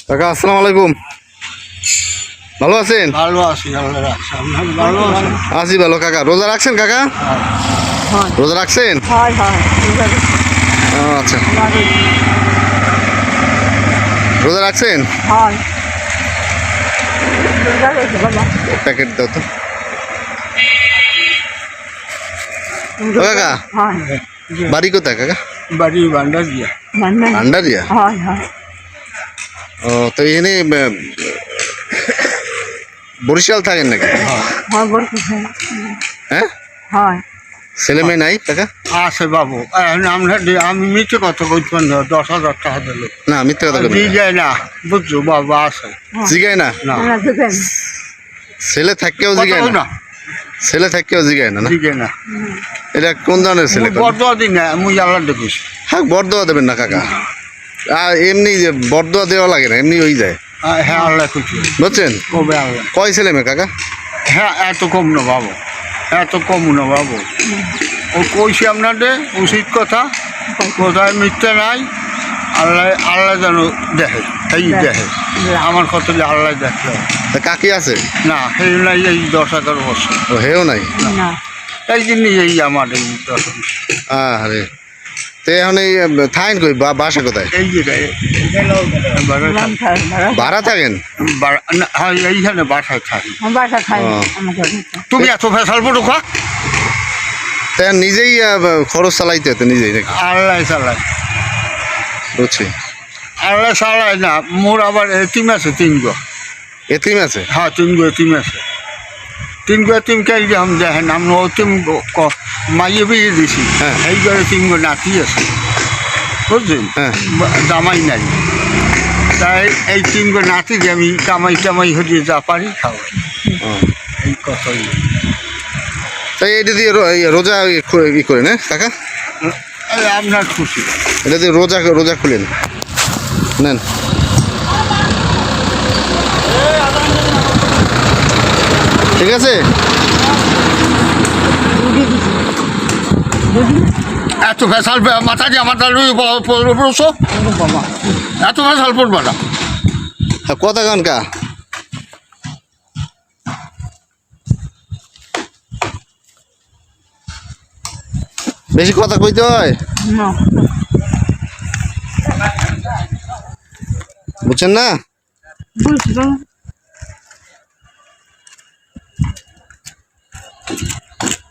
কাকা আসসালামু আলাইকুম, ভালো আছেন? ভালো আছি, আল্লাহ রাখছে। আপনি ভালো আছেন? আছি ভালো। কাকা রোজা রাখছেন? কাকা রোজা রাখছেন? ও আচ্ছা, রোজা রাখছেন? প্যাকেট দাও তো। ও কাকা বাড়ি কোথায় কাকা? বাড়ি ভান্ডারিয়া। ভান্ডারিয়া? ও তো এখানে বরিশাল থাকেন নাকি? হ্যাঁ, ছেলে মেয়ে নাই কাকা? আছে বাবু, আমি মিথ্যে কথা বলছেন, 10,000 টাকা দিল না, মিথ্যে কথা বলি জিগায় না, বুঝছো বাবু? আছে জিগায় না? ছেলে থাকতেও জিগায় না? ছেলে থাকতেও জিগায় না? জিগায় না। এটা কোন ধরনের ছেলে? বর্দোয়া দিন না, মুই আল্লাহ দেখিস। হ্যাঁ, বরদোয়া দেবেন না কাকা। আর এমনি যে বরদোয়া দেওয়া লাগে না, এমনি হয়ে যায়, হ্যাঁ আল্লাহ খুশি, বুঝছেন? কবে আল্লাহ। কয় ছেলে মেয়ে কাকা? হ্যাঁ, এত কম না বাবু, এত কম না বাবু। ও কইছি আপনাদের উচিত কথা, কোথায় মিথ্যে নাই। আল্লাহ আল্লাহ যেন দেখে, এই দেখে আমার কথা যে আল্লাহ দেখে। তা কাকি আছে? না, সেই নাই, এই 10-11 বছর। ও হেও নাই? এই জন্যই এই আমার এই 10। আরে তো এখন এই থাকেন কই? বাসা কোথায়? এই জায়গায় ভাড়া থাকেন? হ্যাঁ, এইখানে বাসায় থাকি। ও। তুমি এত ফেসাল পড়ো খা। তা নিজেই খরচ চালাইতে হতো নিজেই নাকি? আল্লাহ চালায়, বুঝছি। আল্লাহ চালায় না। মোর আবার এতিম আছে 3 গো। এতিম আছে? হ্যাঁ, 3 গো এতিম আছে। 3 গো এতিম কে আমি দেখেন, আমি অতিম মাইয়ে বিয়ে দিছি। হ্যাঁ। এই ঘরে 3 গো নাতি আছে, বুঝছেন? হ্যাঁ। জামাই নাই, তাই এই 3 গো নাতিকে আমি কামাই হয়ে যা পারি খাও। ও। এই কথাই। তাই এটা দিয়ে রোজা ই করেন? হ্যাঁ কাকা, আপনার খুশি। এটা দিয়ে রোজা খুলেন, নেন। ঠিক আছে। এত ফেসাল মাথা দিয়ে আমার পড়ছো, এত ফেসাল পড়বা না। কথা গান কা বেশি কথা কইতে হয়, বুঝছেন না?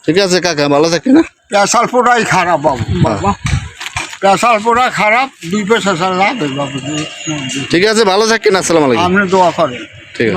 ঠিক আছে কাকা, ভালো থাকি না? পেশাল পোড়াই খারাপ বাবু, পেশাল পোড়া খারাপ, 2 পয়সা লাভ বাবু। ঠিক আছে, ভালো থাকেন। আসসালামু আলাইকুম। আপনি দোয়া করেন। ঠিক আছে।